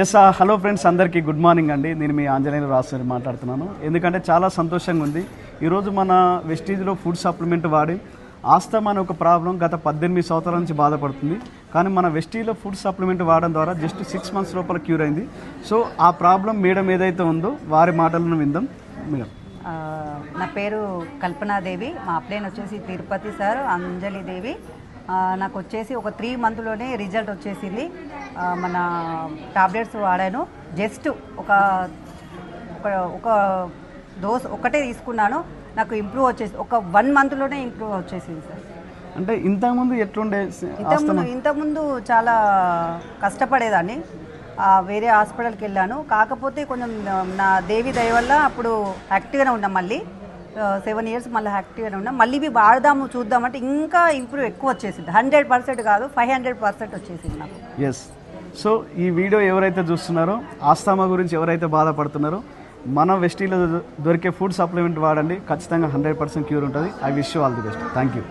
Yes hello friends, అందరికీ good morning అండి. నేను మీ ఆంజనేయ రాసు మాట్లాడుతున్నాను. ఎందుకంటే చాలా సంతోషంగా ఉంది. ఈరోజు మన వెస్టీజ్లో ఫుడ్ సప్లిమెంట్ వాడి ఆస్తమా అనే ఒక ప్రాబ్లం గత 18 సంవత్సరాల నుంచి బాధపడుతుంది. కానీ మన వెస్టీలో ఫుడ్ సప్లిమెంట్ వాడడం ద్వారా జస్ట్ 6 months లోపల క్యూర్ అయింది. సో ఆ ప్రాబ్లం మేడం ఏదైతే ఉందో వారి మాటలను విందాం. మేడం, నా పేరు కల్పనాదేవి, మా అప్లైన్ వచ్చేసి తిరుపతి సార్, అంజలిదేవి. నాకు వచ్చేసి ఒక 3 monthsలోనే రిజల్ట్ వచ్చేసింది. మన టాబ్లెట్స్ వాడాను. జస్ట్ ఒక ఒక డోస్ ఒకటే తీసుకున్నాను, నాకు ఇంప్రూవ్ వచ్చేసి ఒక 1 monthలోనే ఇంప్రూవ్ వచ్చేసింది సార్. అంటే ఇంతకుముందు ఎట్లుండే? ఇంతకుముందు చాలా కష్టపడేదాన్ని, వేరే హాస్పిటల్కి వెళ్ళాను. కాకపోతే కొంచెం నా దేవి దయ వల్ల అప్పుడు యాక్టివ్గానే ఉన్నాం. మళ్ళీ 7 years మళ్ళీ యాక్టివ్గానే ఉన్నాం. మళ్ళీ ఇవి వాడదాము చూద్దామంటే ఇంకా ఇంప్రూవ్ ఎక్కువ వచ్చేసింది. 100% కాదు, 500% వచ్చేసింది నాకు. ఎస్. సో ఈ వీడియో ఎవరైతే చూస్తున్నారో, ఆస్తమా గురించి ఎవరైతే బాధపడుతున్నారో, మన వెస్టీలో దొరికే ఫుడ్ సప్లిమెంట్ వాడండి. ఖచ్చితంగా 100% క్యూర్ ఉంటుంది. I wish you all the best. Thank you.